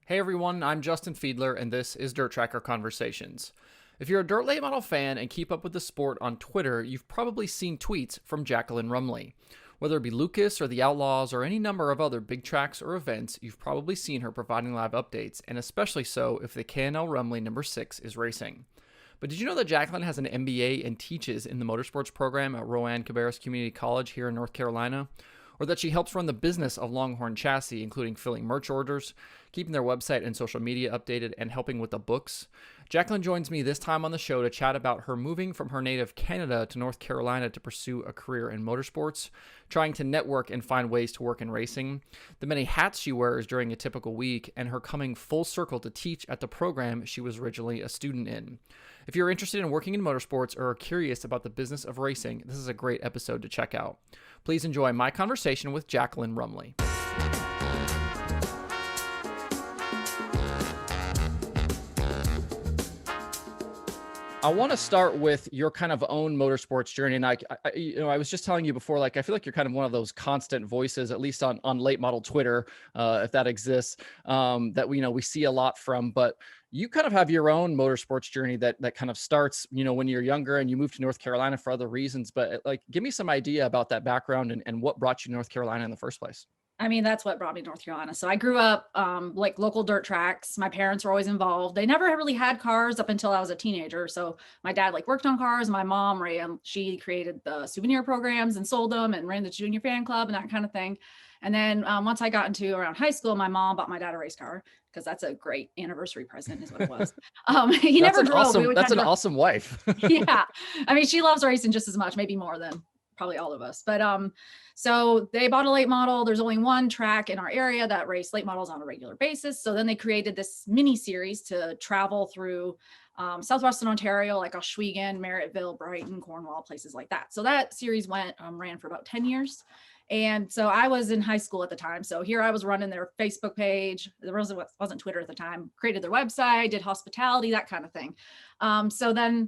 Hey everyone, I'm Justin Fiedler, and this is DIRTRACKR Conversations. If you're a dirt late model fan and keep up with the sport on Twitter, you've probably seen tweets from Jacqueline Rumley. Whether it be Lucas or the Outlaws or any number of other big tracks or events, you've probably seen her providing live updates, and especially so if the KNL Rumley number 6 is racing. But did you know that Jacqueline has an MBA and teaches in the Motorsports program at Rowan-Cabarrus Community College here in North Carolina? Or that she helps run the business of Longhorn Chassis, including filling merch orders, keeping their website and social media updated, and helping with the books? Jacqueline joins me this time on the show to chat about her moving from her native Canada to North Carolina to pursue a career in motorsports, trying to network and find ways to work in racing, the many hats she wears during a typical week, and her coming full circle to teach at the program she was originally a student in. If you're interested in working in motorsports or are curious about the business of racing, this is a great episode to check out. Please enjoy my conversation with Jacqueline Rumley. I want to start with your kind of own motorsports journey. And I was just telling you before, I feel like you're kind of one of those constant voices, at least on late model Twitter, if that exists, that we see a lot from. But you kind of have your own motorsports journey that kind of starts, when you're younger and you moved to North Carolina for other reasons. But give me some idea about that background and what brought you to North Carolina in the first place. I mean, that's what brought me to North Carolina. So I grew up like local dirt tracks. My parents were always involved. They never really had cars up until I was a teenager. So my dad worked on cars. My mom she created the souvenir programs and sold them and ran the junior fan club and that kind of thing. And then once I got into around high school, my mom bought my dad a race car because that's a great anniversary present is what it was. He That's never an drove. awesome, that's an awesome wife. Yeah. I mean, she loves racing just as much, maybe more than probably all of us. But so they bought a late model. There's only one track in our area that raced late models on a regular basis. So then they created this mini series to travel through southwestern Ontario, like Oswego, Merrittville, Brighton, Cornwall, places like that. So that series ran for about 10 years. And so I was in high school at the time. So here I was running their Facebook page. There wasn't Twitter at the time, created their website, did hospitality, that kind of thing. So then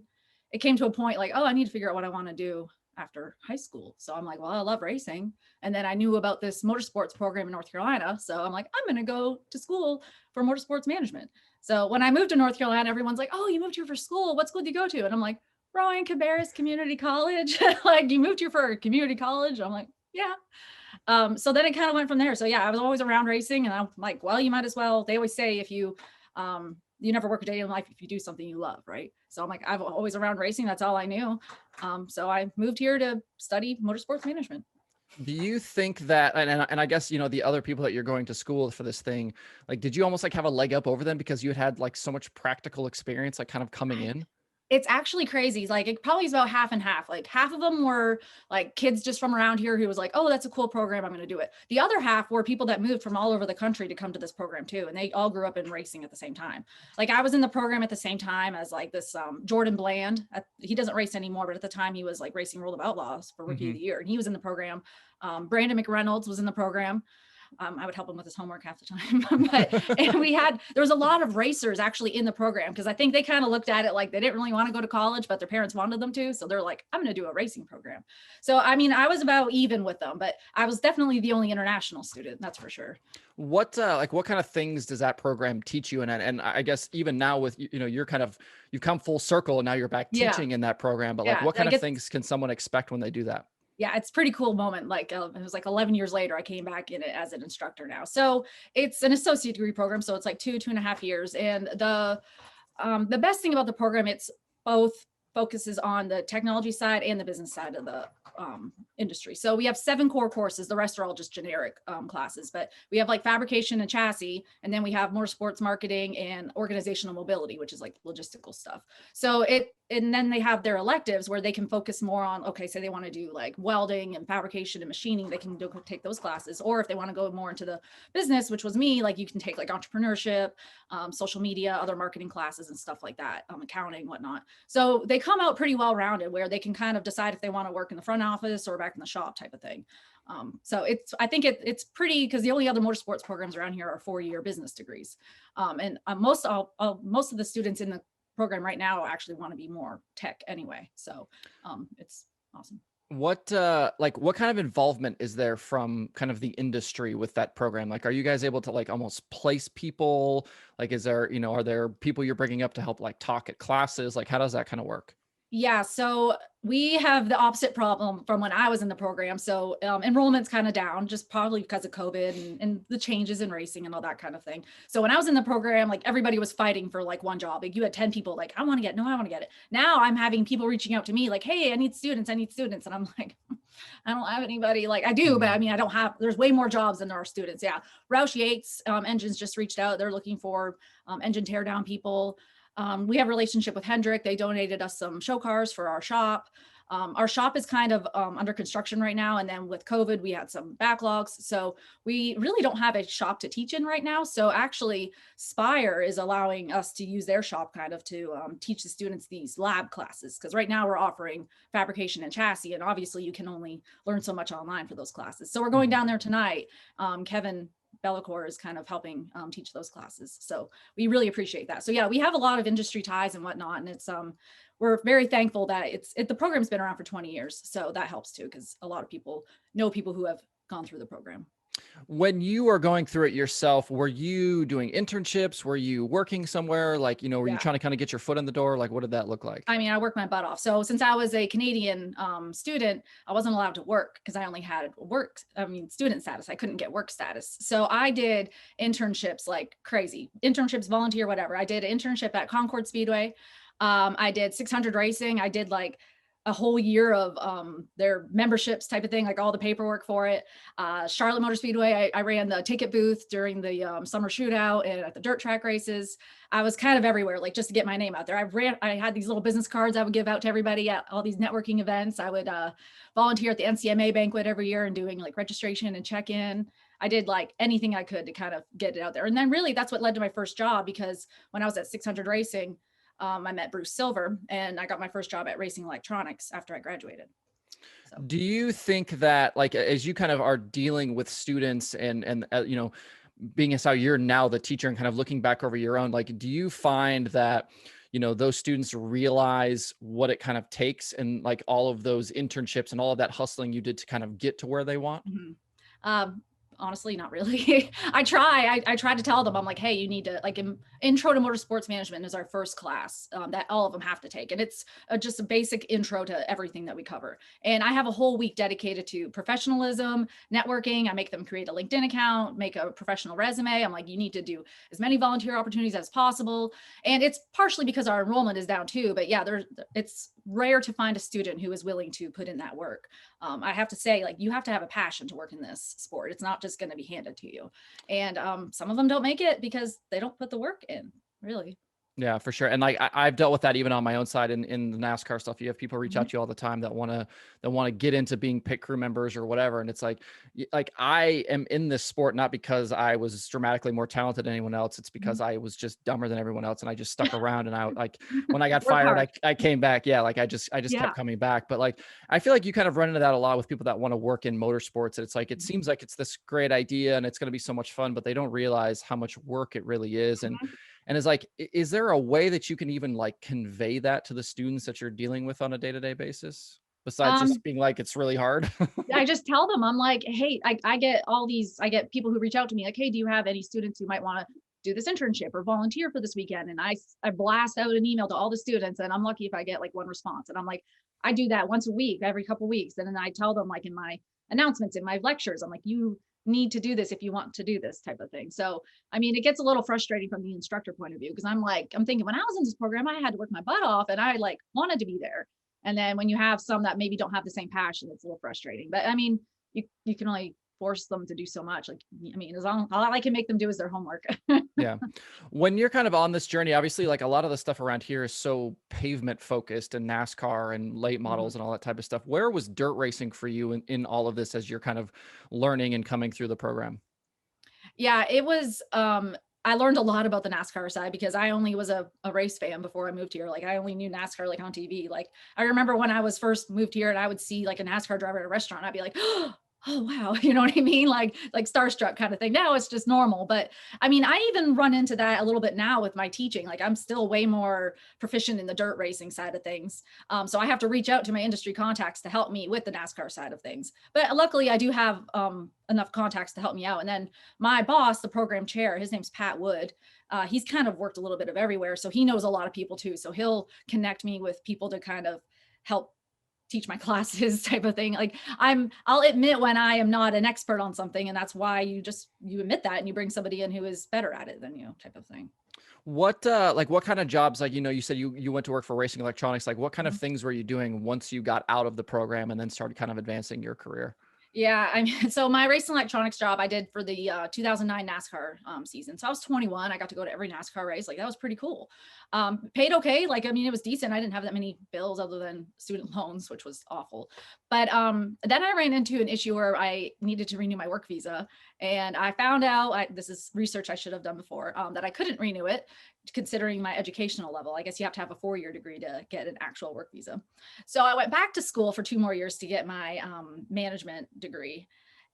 it came to a point I need to figure out what I want to do after high school. So I'm like, well, I love racing. And then I knew about this motorsports program in North Carolina. So I'm like, I'm going to go to school for motorsports management. So when I moved to North Carolina, everyone's like, oh, you moved here for school. What school did you go to? And I'm like, Rowan-Cabarrus Community College. You moved here for a community college? I'm like, yeah. So then it kind of went from there. So yeah, I was always around racing and I'm like, well, you might as well. They always say if you never work a day in life if you do something you love, right? So I'm like, I've always around racing. That's all I knew. So I moved here to study motorsports management. Do you think that, and I guess, the other people that you're going to school for this thing, did you almost have a leg up over them because you had so much practical experience, kind of coming in? It's actually crazy. It probably is about half and half. Half of them were kids just from around here who was like, oh, that's a cool program, I'm going to do it. The other half were people that moved from all over the country to come to this program too. And they all grew up in racing at the same time. I was in the program at the same time as this Jordan Bland. He doesn't race anymore, but at the time he was racing World of Outlaws for Rookie of the Year. And he was in the program. Brandon McReynolds was in the program. I would help him with his homework half the time, there was a lot of racers actually in the program because I think they kind of looked at it like they didn't really want to go to college, but their parents wanted them to. So they're like, I'm going to do a racing program. So, I mean, I was about even with them, but I was definitely the only international student. That's for sure. What kind of things does that program teach you? And I guess even now with, you've come full circle and now you're back teaching in that program, but what kind of things can someone expect when they do that? Yeah, it's a pretty cool moment. It was 11 years later, I came back in it as an instructor now. So it's an associate degree program. So it's 2.5 years. And the best thing about the program, it's both focuses on the technology side and the business side of the industry. So we have 7 core courses. The rest are all just generic classes, but we have fabrication and chassis, and then we have motorsports marketing and organizational mobility, which is logistical stuff. So and then they have their electives where they can focus more on, okay, so they want to do welding and fabrication and machining, they can take those classes. Or if they want to go more into the business, which was me, you can take entrepreneurship, social media, other marketing classes and stuff like that, accounting, whatnot. So they come out pretty well-rounded where they can kind of decide if they want to work in the front office or back in the shop type of thing. So I think it's pretty, because the only other motorsports programs around here are 4-year business degrees. And most of the students in the program right now actually want to be more tech anyway. So it's awesome. What kind of involvement is there from kind of the industry with that program? Like, are you guys able to like almost place people? Like, is there, are there people you're bringing up to help like talk at classes? Like, how does that kind of work? Yeah, so we have the opposite problem from when I was in the program. So enrollment's kind of down, just probably because of COVID and the changes in racing and all that kind of thing. So when I was in the program, like everybody was fighting for like one job. Like you had 10 people like, I want to get, no, I want to get it. Now I'm having people reaching out to me like, hey, I need students, I need students. And I'm like, I don't have anybody. Like I do, but I mean, I don't have, there's way more jobs than there are students. Yeah. Roush Yates Engines just reached out. They're looking for engine teardown people. We have a relationship with Hendrick. They donated us some show cars for our shop. Our shop is kind of under construction right now. And then with COVID, we had some backlogs. So we really don't have a shop to teach in right now. So actually Spire is allowing us to use their shop kind of to teach the students these lab classes. Because right now we're offering fabrication and chassis. And obviously you can only learn so much online for those classes. So we're going down there tonight. Kevin Bellacore is kind of helping teach those classes. So we really appreciate that. So yeah, we have a lot of industry ties and whatnot. And it's, we're very thankful that the program's been around for 20 years. So that helps too, because a lot of people know people who have gone through the program. When you were going through it yourself, were you doing internships? Were you working somewhere? Like, were you trying to kind of get your foot in the door? Like, what did that look like? I mean, I worked my butt off. So since I was a Canadian student, I wasn't allowed to work because I only had student status. I couldn't get work status. So I did internships like crazy. Internships, volunteer, whatever. I did an internship at Concord Speedway. I did 600 racing. I did like a whole year of their memberships type of thing, like all the paperwork for it. Charlotte Motor Speedway, I ran the ticket booth during the summer shootout and at the dirt track races. I was kind of everywhere, like just to get my name out there. I had these little business cards I would give out to everybody at all these networking events. I would volunteer at the NCMA banquet every year and doing like registration and check-in. I did like anything I could to kind of get it out there. And then really that's what led to my first job, because when I was at 600 Racing, I met Bruce Silver and I got my first job at Racing Electronics after I graduated. So. Do you think that, like, as you kind of are dealing with students and being as how you're now the teacher and kind of looking back over your own, like, do you find that, those students realize what it kind of takes and like all of those internships and all of that hustling you did to kind of get to where they want? Honestly, not really. I try to tell them, I'm like, hey, you need to like intro to motorsports management is our first class that all of them have to take. And it's just a basic intro to everything that we cover. And I have a whole week dedicated to professionalism, networking. I make them create a LinkedIn account, make a professional resume. I'm like, you need to do as many volunteer opportunities as possible. And it's partially because our enrollment is down too, but yeah, it's rare to find a student who is willing to put in that work. I have to say, like, you have to have a passion to work in this sport. It's not just going to be handed to you. And some of them don't make it because they don't put the work in, really. Yeah, for sure. And like I've dealt with that even on my own side in the NASCAR stuff. You have people reach out to you all the time that want to get into being pit crew members or whatever. And it's like I am in this sport not because I was dramatically more talented than anyone else. It's because I was just dumber than everyone else, and I just stuck around. And I like when I got fired, I came back. Yeah, like I just kept coming back. But like I feel like you kind of run into that a lot with people that want to work in motorsports. And it's like it seems like it's this great idea and it's going to be so much fun, but they don't realize how much work it really is. And it's like, is there a way that you can even like convey that to the students that you're dealing with on a day-to-day basis? Besides just being like, it's really hard. I just tell them, I'm like, hey, I get people who reach out to me like, hey, do you have any students who might want to do this internship or volunteer for this weekend? And I blast out an email to all the students, and I'm lucky if I get like one response. And I'm like, I do that once a week, every couple of weeks. And then I tell them like in my announcements, in my lectures, I'm like, you need to do this if you want to do this type of thing. So, I mean, it gets a little frustrating from the instructor point of view, because I'm thinking when I was in this program, I had to work my butt off and I like wanted to be there. And then when you have some that maybe don't have the same passion, it's a little frustrating. But I mean, you can only force them to do so much. Like, I mean, all I can make them do is their homework. Yeah. When you're kind of on this journey, obviously, like a lot of the stuff around here is so pavement focused and NASCAR and late models and all that type of stuff. Where was dirt racing for you in all of this as you're kind of learning and coming through the program? Yeah, it was, I learned a lot about the NASCAR side because I only was a race fan before I moved here. Like I only knew NASCAR like on TV. Like I remember when I was first moved here and I would see like a NASCAR driver at a restaurant, I'd be like, oh, oh wow, you know what I mean? Like starstruck kind of thing. Now it's just normal. But I mean, I even run into that a little bit now with my teaching. Like I'm still way more proficient in the dirt racing side of things. So I have to reach out to my industry contacts to help me with the NASCAR side of things. But luckily I do have enough contacts to help me out. And then my boss, the program chair, his name's Pat Wood. He's kind of worked a little bit of everywhere. So he knows a lot of people too. So he'll connect me with people to kind of help teach my classes type of thing. Like I'll admit when I am not an expert on something, and that's why you admit that and you bring somebody in who is better at it than you type of thing. What what kind of jobs, like, you said you went to work for racing electronics, like what kind of things were you doing once you got out of the program and then started kind of advancing your career? Yeah, I mean, so my racing electronics job I did for the 2009 NASCAR season. So I was 21. I got to go to every NASCAR race. Like that was pretty cool. Paid okay. Like I mean, it was decent. I didn't have that many bills other than student loans, which was awful. But then I ran into an issue where I needed to renew my work visa, and I found out this is research I should have done before that I couldn't renew it, considering my educational level. I guess you have to have a 4-year degree to get an actual work visa. So I went back to school for 2 more years to get my management degree.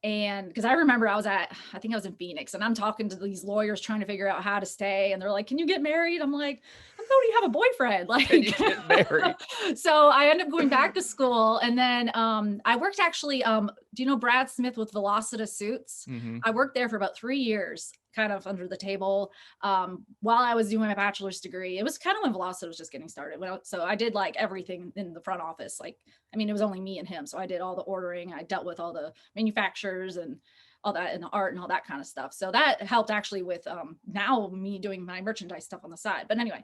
And because I remember I think I was in Phoenix, and I'm talking to these lawyers trying to figure out how to stay. And they're like, can you get married? I'm like, I don't even have a boyfriend. Like, Can you get married? So I ended up going back to school. And then I worked actually, do you know Brad Smith with Velocita Suits? Mm-hmm. I worked there for about 3 years, kind of under the table while I was doing my bachelor's degree. It was kind of when Velocita was just getting started. So I did like everything in the front office. Like, I mean, it was only me and him. So I did all the ordering. I dealt with all the manufacturers and all that, and the art and all that kind of stuff. So that helped actually with now me doing my merchandise stuff on the side. But anyway,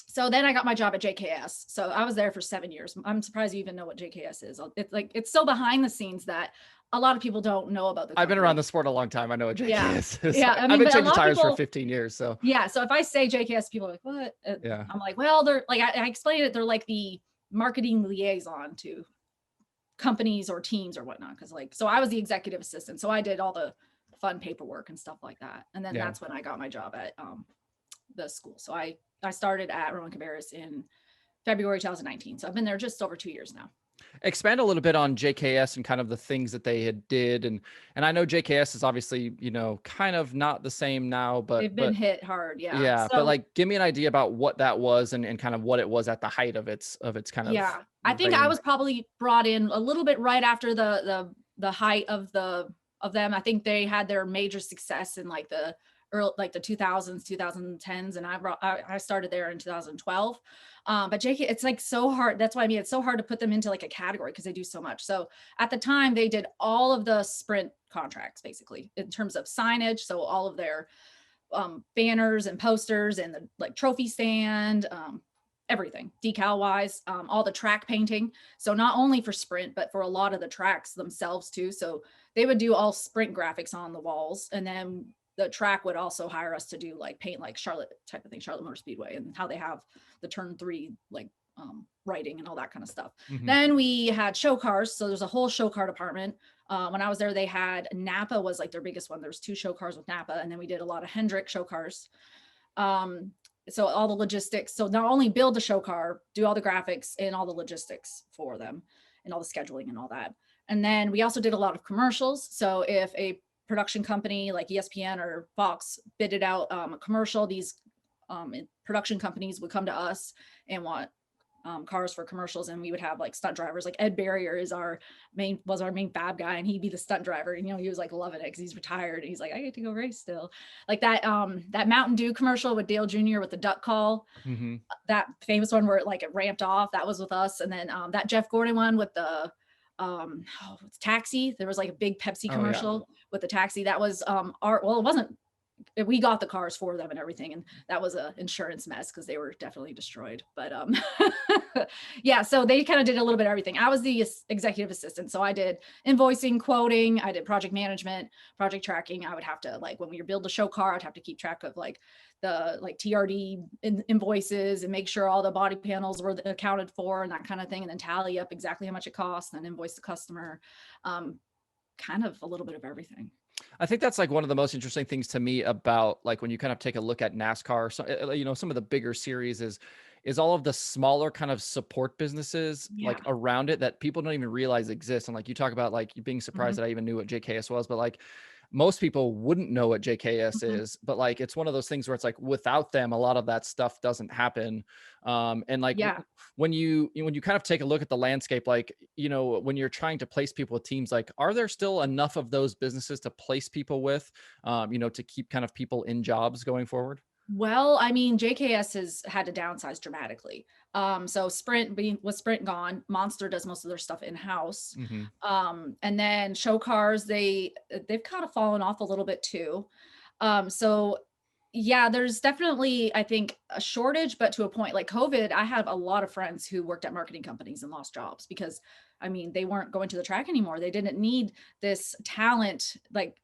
so then I got my job at JKS. So I was there for 7 years. I'm surprised you even know what JKS is. It's so behind the scenes that a lot of people don't know about the company. I've been around the sport a long time. I know what JKS is. Yeah. I mean, I've been but a changing lot of tires for people- 15 years. So yeah. So if I say JKS, people are like, what? yeah. I'm like, well, they're like, I explained it. They're like the marketing liaison to companies or teams or whatnot. Cause like, so I was the executive assistant. So I did all the fun paperwork and stuff like that. And then that's when I got my job at the school. So I started at Rowan-Cabarrus in February 2019. So I've been there just over 2 years now. Expand a little bit on JKS and kind of the things that they had did. And I know JKS is obviously, kind of not the same now, but they've been hit hard. Yeah. Yeah. So, but like, give me an idea about what that was and kind of what it was at the height of its kind of. yeah, I think I was probably brought in a little bit right after the height of them. I think they had their major success in like the early, like the 2000s, 2010s. And I started there in 2012. But JK, it's like so hard. That's why I mean, it's so hard to put them into like a category because they do so much. So at the time they did all of the sprint contracts, basically in terms of signage. So all of their banners and posters and the like trophy stand, everything decal wise, all the track painting. So not only for sprint, but for a lot of the tracks themselves too. So they would do all sprint graphics on the walls, and then the track would also hire us to do like paint like Charlotte type of thing, Charlotte Motor Speedway, and how they have the turn 3 like writing and all that kind of stuff. Mhm. Then we had show cars. So there's a whole show car department. When I was there, they had Napa was like their biggest one. There's 2 show cars with Napa, and then we did a lot of Hendrick show cars. So all the logistics. So not only build the show car, do all the graphics and all the logistics for them and all the scheduling and all that. And then we also did a lot of commercials. So if a production company like ESPN or Fox bidded out a commercial, these production companies would come to us and want cars for commercials, and we would have like stunt drivers. Like Ed Barrier was our main fab guy, and he'd be the stunt driver, and he was like loving it because he's retired and he's like, I get to go race still. Like that Mountain Dew commercial with Dale Jr. with the duck call, that famous one where it ramped off, that was with us. And then that Jeff Gordon one with the taxi, there was like a big Pepsi commercial with the taxi. That was it wasn't, we got the cars for them and everything, and that was a insurance mess because they were definitely destroyed. But yeah, so they kind of did a little bit of everything. I was the executive assistant, so I did invoicing, quoting, I did project management, project tracking. I would have to, like, when we build a show car, I'd have to keep track of like the TRD invoices and make sure all the body panels were accounted for and that kind of thing, and then tally up exactly how much it costs and invoice the customer. Kind of a little bit of everything. I think that's like one of the most interesting things to me about like when you kind of take a look at NASCAR, so, some of the bigger series is is all of the smaller kind of support businesses Yeah. like around it that people don't even realize exist. And like you talk about like you being Hmm. surprised that I even knew what JKS was, but like most people wouldn't know what JKS Hmm. is, but like it's one of those things where it's like without them, a lot of that stuff doesn't happen. And like Yeah. when you kind of take a look at the landscape, like when you're trying to place people with teams, like are there still enough of those businesses to place people with, to keep kind of people in jobs going forward? Well, I mean, JKS has had to downsize dramatically. So with Sprint gone, Monster does most of their stuff in house. Hmm. And then show cars, they've kind of fallen off a little bit too. So yeah, there's definitely, I think, a shortage, but to a point. Like COVID, I have a lot of friends who worked at marketing companies and lost jobs because, I mean, they weren't going to the track anymore. They didn't need this talent, like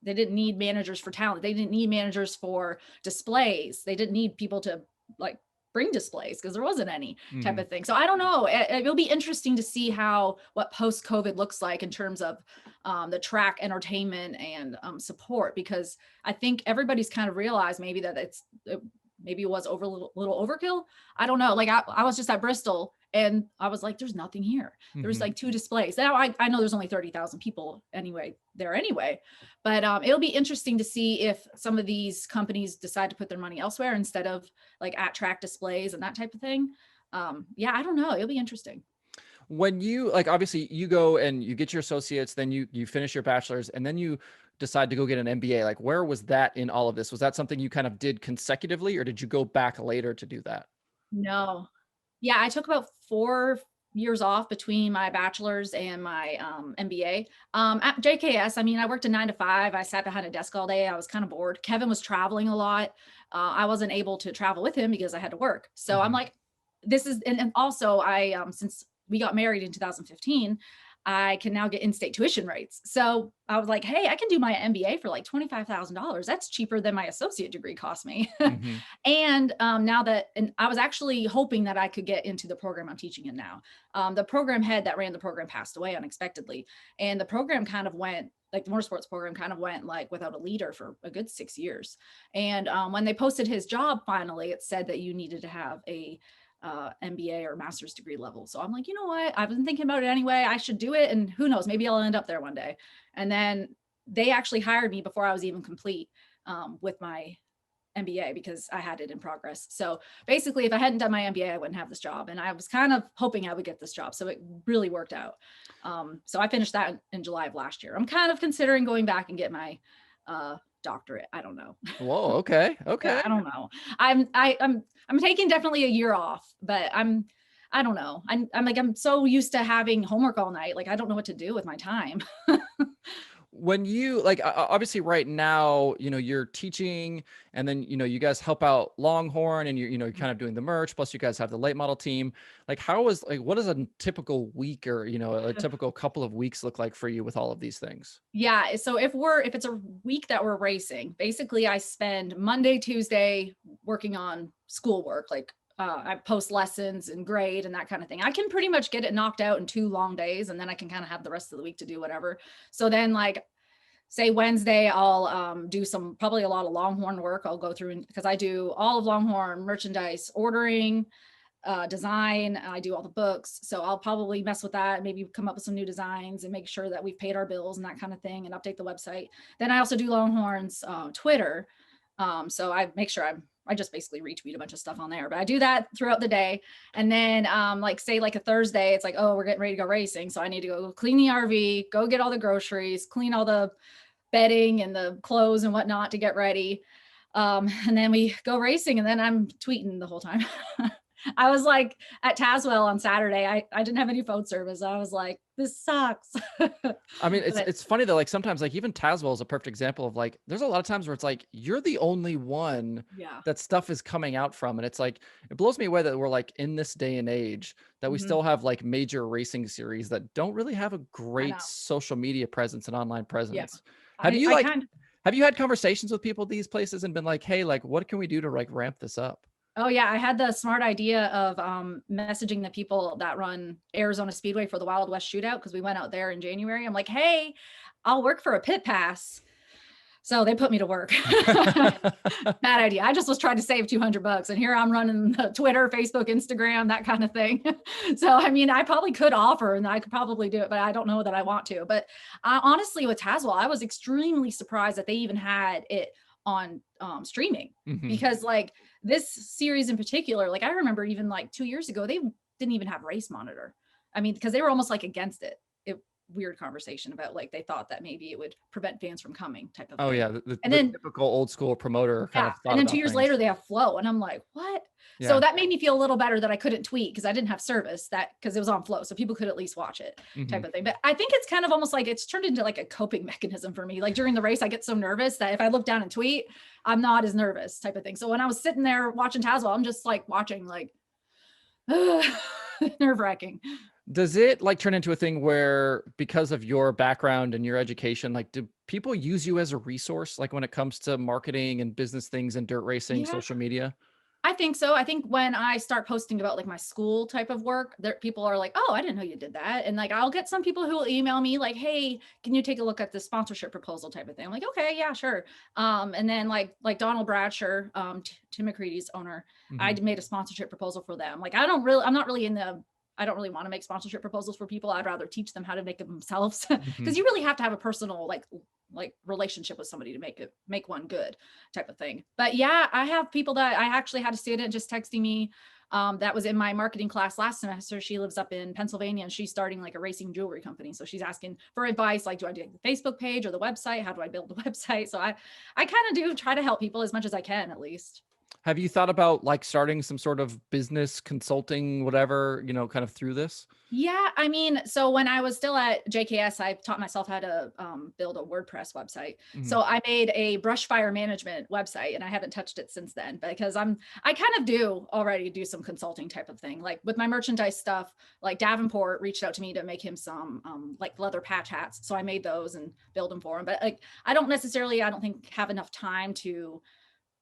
they didn't need managers for talent. They didn't need managers for displays. They didn't need people to like bring displays because there wasn't any type Hmm. of thing. So I don't know. It'll be interesting to see what post COVID looks like in terms of the track entertainment and support, because I think everybody's kind of realized maybe that maybe it was little overkill. I don't know. Like I was just at Bristol and I was like, there's nothing here. There's Hmm. like 2 displays. Now I know there's only 30,000 people anyway, but it'll be interesting to see if some of these companies decide to put their money elsewhere instead of like at track displays and that type of thing. Yeah, I don't know. It'll be interesting. When you like, obviously you go and you get your associates, then you finish your bachelor's, and then you decide to go get an MBA. Like, where was that in all of this? Was that something you kind of did consecutively, or did you go back later to do that? No. Yeah, I took about 4 years off between my bachelor's and my MBA. At JKS, I mean, I worked a 9 to 5. I sat behind a desk all day. I was kind of bored. Kevin was traveling a lot. I wasn't able to travel with him because I had to work. So I'm Hmm. like, and also since we got married in 2015, I can now get in-state tuition rates. So I was like, hey, I can do my MBA for like $25,000. That's cheaper than my associate degree cost me. Hmm. And and I was actually hoping that I could get into the program I'm teaching in now. The program head that ran the program passed away unexpectedly. And the program kind of went, like the motorsports program kind of went like without a leader for a good 6 years. And when they posted his job, finally, it said that you needed to have a MBA or master's degree level. So I'm like, you know what? I've been thinking about it anyway. I should do it. And who knows, maybe I'll end up there one day. And then they actually hired me before I was even complete with my MBA because I had it in progress. So basically, if I hadn't done my MBA, I wouldn't have this job. And I was kind of hoping I would get this job. So it really worked out. So I finished that in July of last year. I'm kind of considering going back and get my doctorate. I don't know. Whoa. Okay. Yeah, Okay. I don't know. I'm taking definitely a year off, but I don't know. I'm so used to having homework all night. Like I don't know what to do with my time. When you like, obviously right now, you're teaching, and then, you guys help out Longhorn, and you're kind of doing the merch. Plus you guys have the late model team. Like what does a typical week or, a typical couple of weeks look like for you with all of these things? Yeah. So if it's a week that we're racing, basically I spend Monday, Tuesday working on schoolwork, like I post lessons and grade and that kind of thing. I can pretty much get it knocked out in 2 long days, and then I can kind of have the rest of the week to do whatever. So then like say Wednesday, I'll do probably a lot of Longhorn work. I'll go through because I do all of Longhorn merchandise ordering, design. I do all the books. So I'll probably mess with that, maybe come up with some new designs and make sure that we've paid our bills and that kind of thing and update the website. Then I also do Longhorn's Twitter. So I make sure I just basically retweet a bunch of stuff on there, but I do that throughout the day. And then like say like a Thursday, it's like, oh, we're getting ready to go racing. So I need to go clean the RV, go get all the groceries, clean all the bedding and the clothes and whatnot to get ready. And then we go racing, and then I'm tweeting the whole time. I was like at Tazwell on Saturday. I didn't have any phone service. I was like, this sucks. I mean, But it's funny that like sometimes like even Tazwell is a perfect example of like there's a lot of times where it's like you're the only one yeah. that stuff is coming out from, and it's like it blows me away that we're like in this day and age that we Mhm. still have like major racing series that don't really have a I great know. social media presence and online Yeah. presence. Have you I like kind of, have you had conversations with people at these places and been like, hey, like what can we do to like ramp this up? oh yeah, I had the smart idea of messaging the people that run Arizona Speedway for the Wild West Shootout because we went out there in January. I'm like, hey, I'll work for a pit pass. So they put me to work. Bad idea. I just was trying to save $200 and here I'm running Twitter, Facebook, Instagram, that kind of thing. So, I mean, I probably could offer and I could probably do it, but I don't know that I want to. But honestly, with Tazwell, I was extremely surprised that they even had it on streaming because like this series in particular, like I remember even like 2 years ago, they didn't even have Race Monitor. I mean, because they were almost like against it. Weird conversation about like they thought that maybe it would prevent fans from coming type of Oh thing. yeah, And then typical old school promoter kind of thought and then about 2 years things. later they have Flow and I'm like, what? Yeah. So that made me feel a little better that I couldn't tweet because I didn't have service because it was on Flow. So people could at least watch it type of thing. But I think it's kind of almost like it's turned into like a coping mechanism for me. Like during the race, I get so nervous that if I look down and tweet, I'm not as nervous type of thing. So when I was sitting there watching Tazwell, I'm just like watching like nerve-wracking. Does it like turn into a thing where because of your background and your education, like do people use you as a resource, like when it comes to marketing and business things and dirt racing, social media? I think so. I think when I start posting about like my school type of work, there people are like, oh, I didn't know you did that. And like, I'll get some people who will email me like, hey, can you take a look at the sponsorship proposal type of thing? I'm like, okay, yeah, sure. And then like Donald Bradsher, Tim McCready's owner, I made a sponsorship proposal for them. Like, I'm not really in the, I don't really want to make sponsorship proposals for people. I'd rather teach them how to make it themselves because you really have to have a personal like relationship with somebody to make one good type of thing. But yeah, I have people that I actually had a student just texting me that was in my marketing class last semester. She lives up in Pennsylvania and she's starting like a racing jewelry company. So she's asking for advice. Like, do I do the Facebook page or the website? How do I build the website? So I kind of do try to help people as much as I can, at least. Have you thought about like starting some sort of business consulting, whatever, kind of through this? Yeah, I mean, so when I was still at JKS, I taught myself how to build a WordPress website. So I made a brush fire management website and I haven't touched it since then because I kind of do already do some consulting type of thing. Like with my merchandise stuff, like Davenport reached out to me to make him some like leather patch hats. So I made those and build them for him. But like, I don't think have enough time to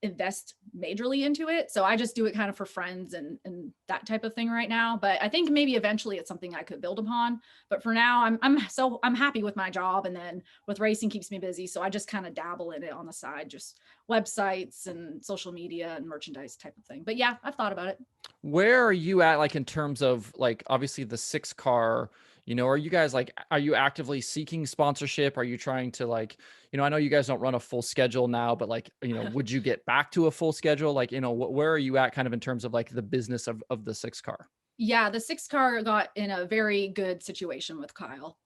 invest majorly into it. So I just do it kind of for friends and that type of thing right now. But I think maybe eventually it's something I could build upon. But for now, I'm happy with my job. And then with racing keeps me busy. So I just kind of dabble in it on the side, just websites and social media and merchandise type of thing. But yeah, I've thought about it. Where are you at, like in terms of like obviously the 6-car, are you guys like, are you actively seeking sponsorship? Are you trying to like, I know you guys don't run a full schedule now, but like, would you get back to a full schedule? Like, where are you at kind of in terms of like the business of the 6-car? Yeah, the 6-car got in a very good situation with Kyle.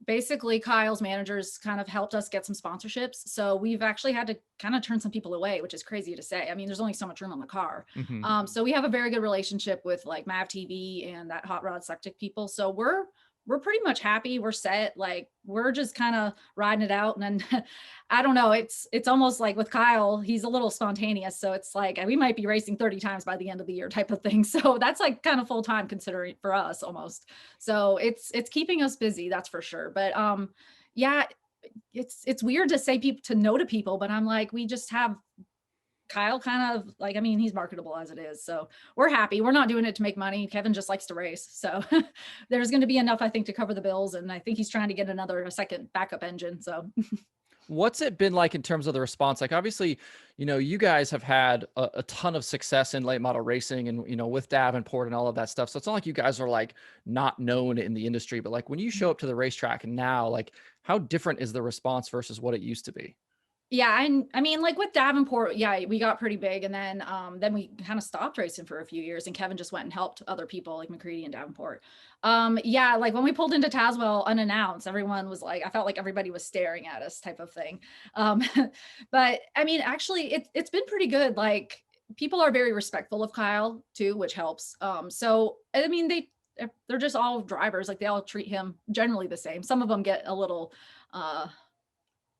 Basically Kyle's managers kind of helped us get some sponsorships. So we've actually had to kind of turn some people away, which is crazy to say. I mean, there's only so much room on the car. So we have a very good relationship with like Mav TV and that Hot Rod Sectic people. So we're pretty much happy. We're set. Like we're just kind of riding it out. And then I don't know, it's almost like with Kyle, he's a little spontaneous. So it's like, we might be racing 30 times by the end of the year type of thing. So that's like kind of full time considering for us almost. So it's keeping us busy. That's for sure. But yeah, it's weird to say to no to people, but I'm like, we just have Kyle kind of like, I mean, he's marketable as it is. So we're happy. We're not doing it to make money. Kevin just likes to race. So there's going to be enough, I think, to cover the bills. And I think he's trying to get a second backup engine. So what's it been like in terms of the response? Like, obviously, you guys have had a ton of success in late model racing and, with Davenport and all of that stuff. So it's not like you guys are like not known in the industry, but like when you show up to the racetrack now, like how different is the response versus what it used to be? Yeah, I mean, like with Davenport, yeah, we got pretty big, and then we kind of stopped racing for a few years, and Kevin just went and helped other people like McCready and Davenport. Yeah, like when we pulled into Tazwell unannounced, everyone was like, I felt like everybody was staring at us, type of thing. But I mean, actually, it's been pretty good. Like people are very respectful of Kyle too, which helps. So I mean, they're just all drivers, like they all treat him generally the same. Some of them get a little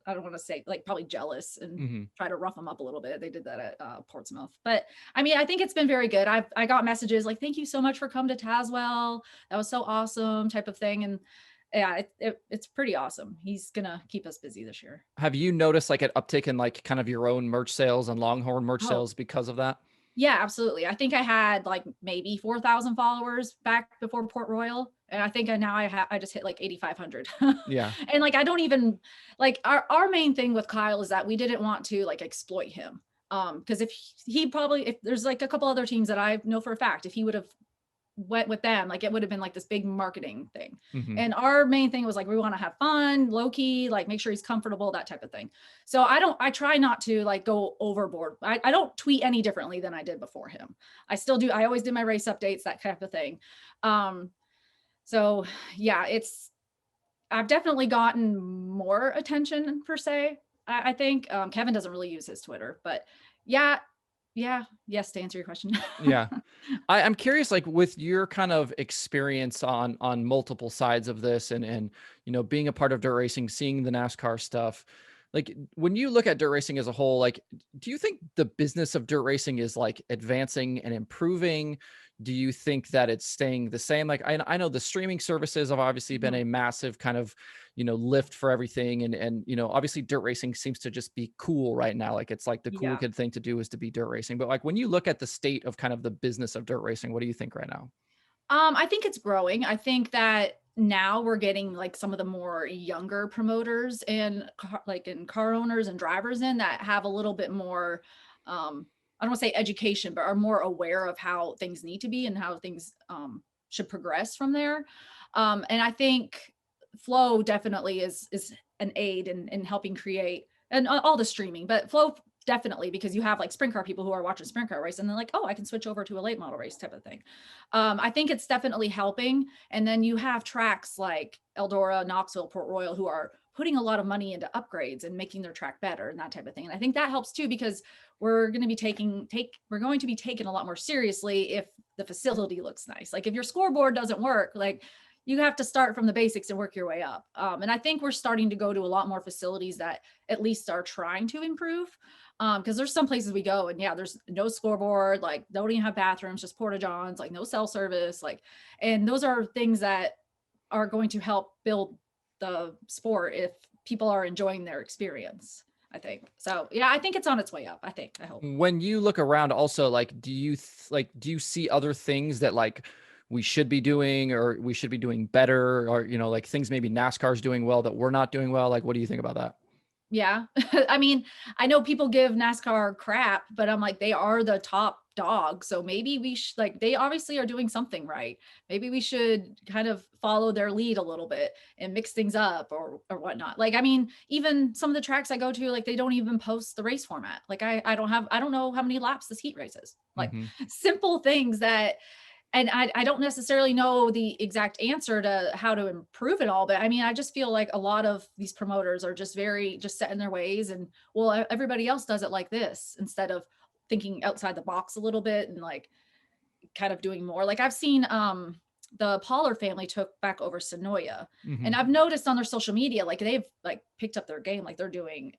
I don't want to say like probably jealous and try to rough them up a little bit. They did that at Portsmouth. But I mean, I think it's been very good. I got messages like, thank you so much for coming to Tazwell. That was so awesome, type of thing. And yeah, it's pretty awesome. He's going to keep us busy this year. Have you noticed like an uptick in like kind of your own merch sales and Longhorn merch sales because of that? Yeah, absolutely. I think I had like maybe 4,000 followers back before Port Royal. And I think now I just hit like 8,500. Yeah. And like, I don't even like our main thing with Kyle is that we didn't want to like exploit him. Because if there's like a couple other teams that I know for a fact, if he would have went with them, like it would have been like this big marketing thing. Mm-hmm. And our main thing was like, we want to have fun, low key, like make sure he's comfortable, that type of thing. So I try not to like go overboard. I don't tweet any differently than I did before him. I still do. I always do my race updates, that type of thing. So yeah, I've definitely gotten more attention per se. I think Kevin doesn't really use his Twitter, but yes, to answer your question. Yeah. I'm curious, like with your kind of experience on multiple sides of this and being a part of dirt racing, seeing the NASCAR stuff, like when you look at dirt racing as a whole, like do you think the business of dirt racing is like advancing and improving? Do you think that it's staying the same? Like I know the streaming services have obviously been a massive kind of lift for everything, and obviously dirt racing seems to just be cool right now. Like it's like the cool kid thing to do is to be dirt racing. But like when you look at the state of kind of the business of dirt racing, what do you think right now? I think it's growing. I think that now we're getting like some of the more younger promoters and car owners and drivers in that have a little bit more, I don't want to say education, but are more aware of how things need to be and how things should progress from there. And I think Flow definitely is an aid in helping create and all the streaming, but Flow definitely, because you have like sprint car people who are watching sprint car race and they're like, oh, I can switch over to a late model race type of thing. I think it's definitely helping. And then you have tracks like Eldora, Knoxville, Port Royal, who are putting a lot of money into upgrades and making their track better and that type of thing. And I think that helps too, because we're going to be taken a lot more seriously if the facility looks nice. Like if your scoreboard doesn't work, like you have to start from the basics and work your way up. And I think we're starting to go to a lot more facilities that at least are trying to improve. Because there's some places we go and there's no scoreboard, like don't even have bathrooms, just porta johns, like no cell service, like, and those are things that are going to help build the sport if people are enjoying their experience, I think. So I think it's on its way up. I hope. When you look around also, like, do you see other things that like we should be doing or we should be doing better, or, like things maybe NASCAR's doing well that we're not doing well? Like, what do you think about that? Yeah. I mean, I know people give NASCAR crap, but I'm like, they are the top dog. So maybe we should, like, they obviously are doing something right. Maybe we should kind of follow their lead a little bit and mix things up or whatnot. Like, I mean, even some of the tracks I go to, like, they don't even post the race format. Like I don't know how many laps this heat race is. Like simple things that, and I don't necessarily know the exact answer to how to improve it all, but I mean, I just feel like a lot of these promoters are just set in their ways and, well, everybody else does it like this, instead of thinking outside the box a little bit and like kind of doing more. Like I've seen the Pollard family took back over Sonoya, and I've noticed on their social media, like they've like picked up their game. Like they're doing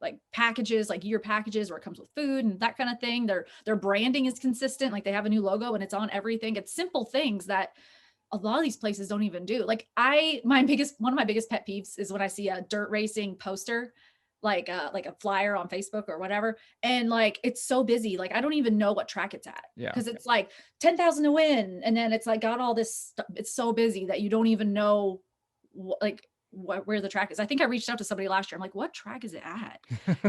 like packages, like year packages where it comes with food and that kind of thing. Their branding is consistent. Like they have a new logo and it's on everything. It's simple things that a lot of these places don't even do. Like one of my biggest pet peeves is when I see a dirt racing poster, like a flyer on Facebook or whatever. And like, it's so busy. Like, I don't even know what track it's at. Yeah. Cause it's like 10,000 to win. And then it's like got all this stuff. It's so busy that you don't even know where the track is. I think I reached out to somebody last year. I'm like, what track is it at?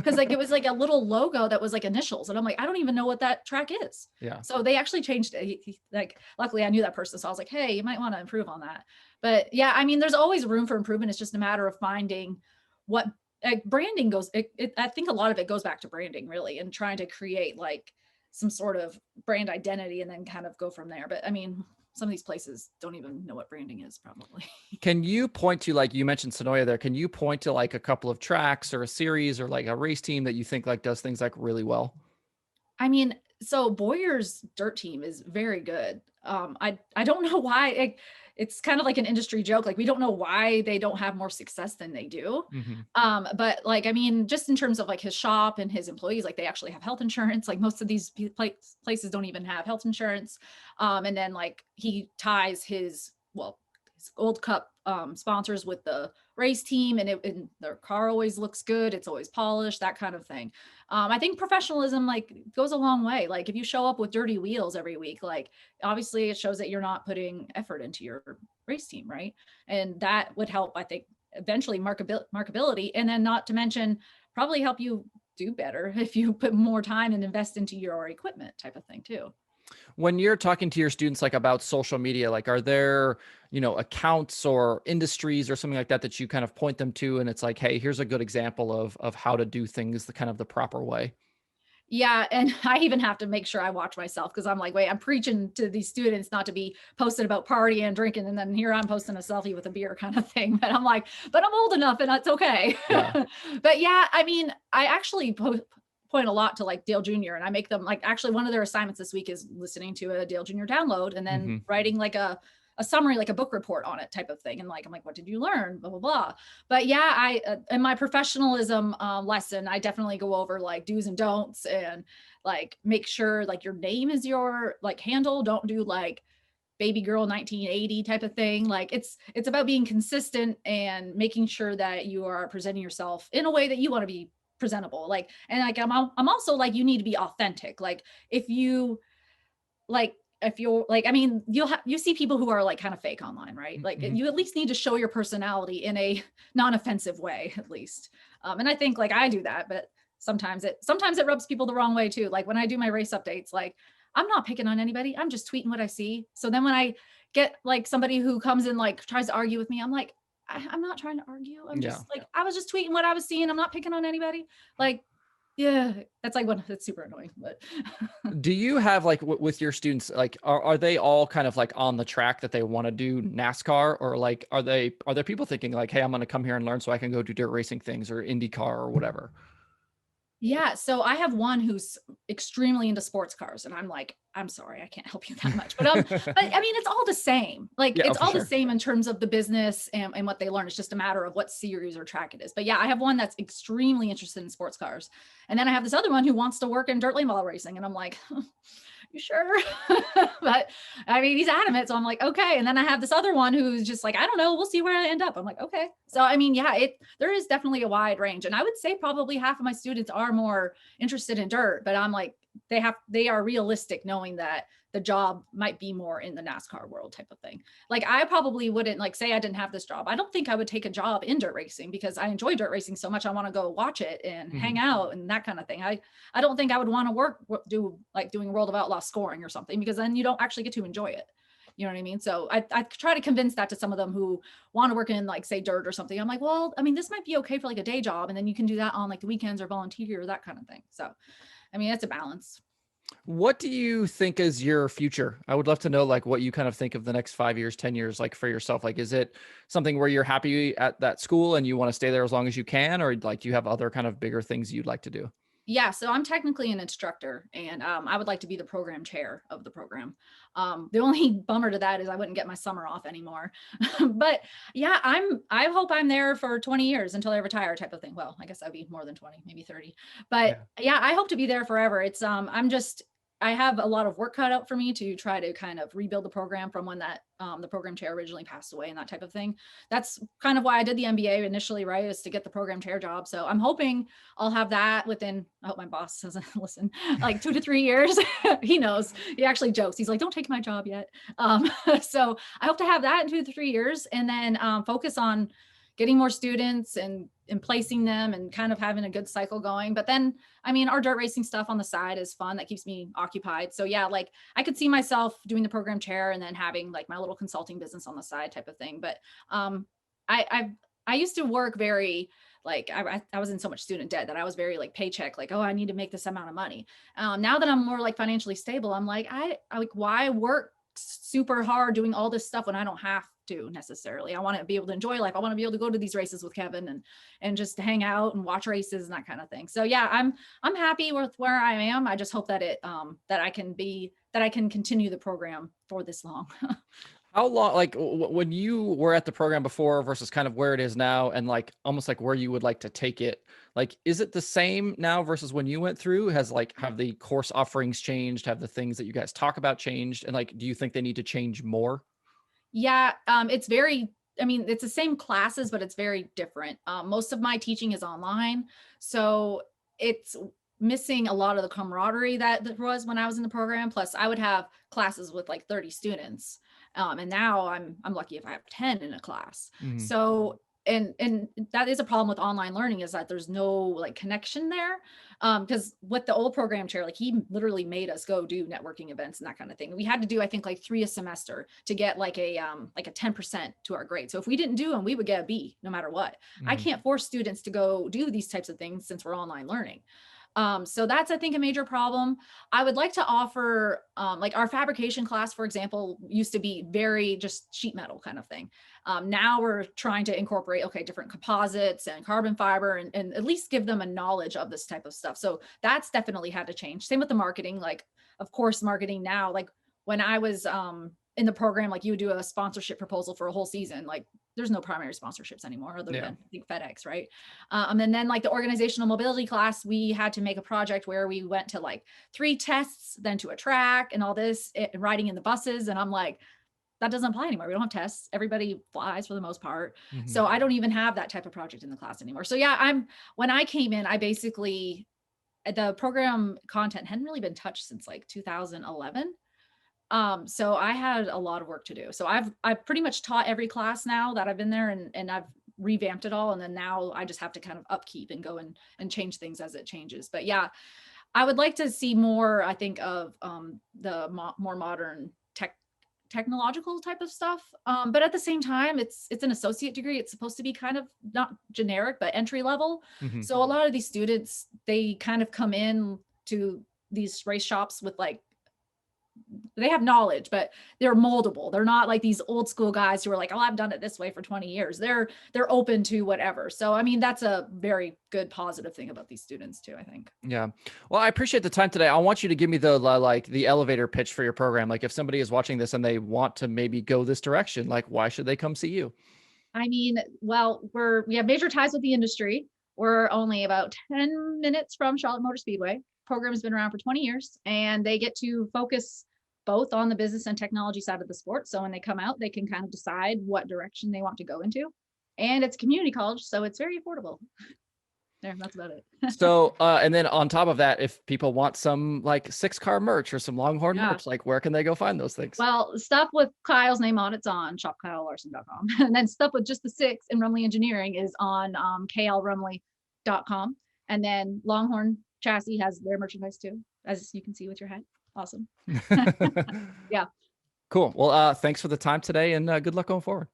Cause like, it was like a little logo that was like initials. And I'm like, I don't even know what that track is. Yeah. So they actually changed it. Like, luckily I knew that person. So I was like, hey, you might want to improve on that. But yeah, I mean, there's always room for improvement. It's just a matter of finding what, branding goes. I think a lot of it goes back to branding, really, and trying to create like some sort of brand identity and then kind of go from there. But I mean, some of these places don't even know what branding is, probably. Can you point to, like you mentioned Sonoya there, can you point to like a couple of tracks or a series or like a race team that you think like does things like really well? I mean, so Boyer's dirt team is very good. I don't know why. It's kind of like an industry joke. Like, we don't know why they don't have more success than they do. But like, I mean, just in terms of like his shop and his employees, like they actually have health insurance. Like most of these places don't even have health insurance. And then like he ties his Gold Cup sponsors with the race team, and their car always looks good. It's always polished, that kind of thing. I think professionalism like goes a long way. Like if you show up with dirty wheels every week, like obviously it shows that you're not putting effort into your race team, right? And that would help, I think, eventually markability, and then not to mention probably help you do better if you put more time and invest into your equipment type of thing too. When you're talking to your students like about social media, like are there, accounts or industries or something like that that you kind of point them to, and it's like, hey, here's a good example of how to do things the kind of the proper way? Yeah, and I even have to make sure I watch myself because I'm like, wait, I'm preaching to these students not to be posted about partying and drinking, and then here I'm posting a selfie with a beer kind of thing. But I'm like, but I'm old enough and that's okay. Yeah. But yeah, I mean, I actually point a lot to like Dale Jr. and I make them like, actually one of their assignments this week is listening to a Dale Jr. download and then Mm-hmm. writing like a summary, like a book report on it type of thing. And like, I'm like, what did you learn? Blah, blah, blah. But yeah, in my professionalism lesson, I definitely go over like do's and don'ts and like make sure like your name is your like handle. Don't do like baby girl 1980 type of thing. Like it's about being consistent and making sure that you are presenting yourself in a way that you want to be presentable. Like, and like, I'm also like, you need to be authentic. Like if you like, if you're like, I mean, you see people who are like kind of fake online, right? Like Mm-hmm. you at least need to show your personality in a non-offensive way, at least. And I think like I do that, but sometimes it rubs people the wrong way too. Like when I do my race updates, like I'm not picking on anybody. I'm just tweeting what I see. So then when I get like somebody who comes and like tries to argue with me, I'm like, I'm not trying to argue. I'm Yeah. just like, I was just tweeting what I was seeing. I'm not picking on anybody. Like, yeah, that's like that's super annoying, but Do you have like with your students, like are they all kind of like on the track that they want to do NASCAR, or like are there people thinking like, hey, I'm going to come here and learn so I can go do dirt racing things or IndyCar or whatever? yeah, so I have one who's extremely into sports cars and I'm like, I'm sorry, I can't help you that much. But I mean, it's all the same. Like Yeah, it's for all the sure. same in terms of the business and what they learn. It's just a matter of what series or track it is. But yeah, I have one that's extremely interested in sports cars. And then I have this other one who wants to work in dirt late model racing. And I'm like, you sure? But I mean, he's adamant. So I'm like, okay. And then I have this other one who's just like, I don't know. We'll see where I end up. I'm like, okay. So, I mean, yeah, there is definitely a wide range. And I would say probably half of my students are more interested in dirt, but I'm like, they are realistic knowing that the job might be more in the NASCAR world type of thing. Like I probably wouldn't like say I didn't have this job. I don't think I would take a job in dirt racing because I enjoy dirt racing so much. I want to go watch it and hang out and that kind of thing. I don't think I would want to doing World of Outlaw scoring or something because then you don't actually get to enjoy it. You know what I mean? So I try to convince that to some of them who want to work in like say dirt or something. I'm like, well, I mean, this might be okay for like a day job and then you can do that on like the weekends or volunteer or that kind of thing. So, I mean, it's a balance. What do you think is your future? I would love to know like what you kind of think of the next 5 years, 10 years, like for yourself. Like, is it something where you're happy at that school and you want to stay there as long as you can, or like, do you have other kind of bigger things you'd like to do? Yeah, so I'm technically an instructor and I would like to be the program chair of the program. The only bummer to that is I wouldn't get my summer off anymore. But yeah, I hope I'm there for 20 years until I retire type of thing. Well, I guess that'd be more than 20, maybe 30. But yeah, I hope to be there forever. It's I have a lot of work cut out for me to try to kind of rebuild the program from when that the program chair originally passed away and that type of thing. That's kind of why I did the MBA initially, right? Is to get the program chair job. So I'm hoping I'll have that within, I hope my boss doesn't listen, like 2 to 3 years. He knows. He actually jokes. He's like, don't take my job yet. So I hope to have that in 2 to 3 years and then focus on getting more students and placing them and kind of having a good cycle going. But then, I mean, our dirt racing stuff on the side is fun. That keeps me occupied. So yeah, like I could see myself doing the program chair and then having like my little consulting business on the side type of thing. But I used to work very like I was in so much student debt that I was very like paycheck, like, oh, I need to make this amount of money. Now that I'm more like financially stable, I'm like, I like why work super hard doing all this stuff when I don't have to necessarily. I want to be able to enjoy life. I want to be able to go to these races with Kevin and just hang out and watch races and that kind of thing. So yeah, I'm happy with where I am. I just hope that that I can continue the program for this long. How long, like when you were at the program before versus kind of where it is now and like almost like where you would like to take it, like, is it the same now versus when you went through? Have the course offerings changed? Have the things that you guys talk about changed? And like, do you think they need to change more? Yeah, it's very I mean, it's the same classes, but it's very different. Most of my teaching is online. So it's missing a lot of the camaraderie that was when I was in the program. Plus I would have classes with like 30 students. And now I'm lucky if I have 10 in a class. Mhm. So, and that is a problem with online learning, is that there's no like connection there. Because with the old program chair, like he literally made us go do networking events and that kind of thing. We had to do, I think, like 3 a semester to get like a 10% to our grade. So if we didn't do them, we would get a B no matter what. I Mhm. can't force students to go do these types of things since we're online learning. So that's, I think, a major problem. I would like to offer, like our fabrication class, for example, used to be very just sheet metal kind of thing. Now we're trying to incorporate, okay, different composites and carbon fiber, and at least give them a knowledge of this type of stuff. So that's definitely had to change. Same with the marketing. Like, of course, marketing now, like when I was in the program, like you would do a sponsorship proposal for a whole season. Like there's no primary sponsorships anymore other Yeah. than I think FedEx, right? And then like the organizational mobility class, we had to make a project where we went to like 3 tests, then to a track and all this, and riding in the buses. And I'm like, that doesn't apply anymore. We don't have tests. Everybody flies for the most part. Mhm. So I don't even have that type of project in the class anymore. So yeah, when I came in, I basically, the program content hadn't really been touched since like 2011. So I had a lot of work to do. So I've pretty much taught every class now that I've been there, and I've revamped it all. And then now I just have to kind of upkeep and go and change things as it changes. But yeah, I would like to see more, I think, of the more modern technological type of stuff. But at the same time, it's an associate degree. It's supposed to be kind of not generic, but entry level. Mhm. So a lot of these students, they kind of come in to these race shops with like, they have knowledge, but they're moldable. They're not like these old school guys who are like, oh, I've done it this way for 20 years. They're open to whatever. So I mean, that's a very good positive thing about these students too, I think. Yeah. Well, I appreciate the time today. I want you to give me the like the elevator pitch for your program. Like if somebody is watching this and they want to maybe go this direction, like why should they come see you? I mean, well, we have major ties with the industry. We're only about 10 minutes from Charlotte Motor Speedway. Program has been around for 20 years, and they get to focus both on the business and technology side of the sport. So when they come out, they can kind of decide what direction they want to go into. And it's community college, so it's very affordable. There, that's about it. So, and then on top of that, if people want some like 6-car merch or some Longhorn Yeah. merch, like where can they go find those things? Well, stuff with Kyle's name on it's on shopkylelarson.com. And then stuff with just the 6 in Rumley Engineering is on klrumley.com. And then Longhorn Chassis has their merchandise too, as you can see with your hat. Awesome. Yeah. Cool. Well, thanks for the time today, and good luck going forward.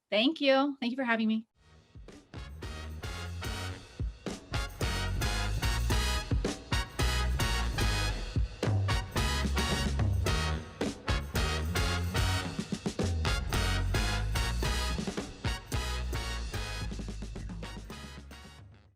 Thank you. Thank you for having me.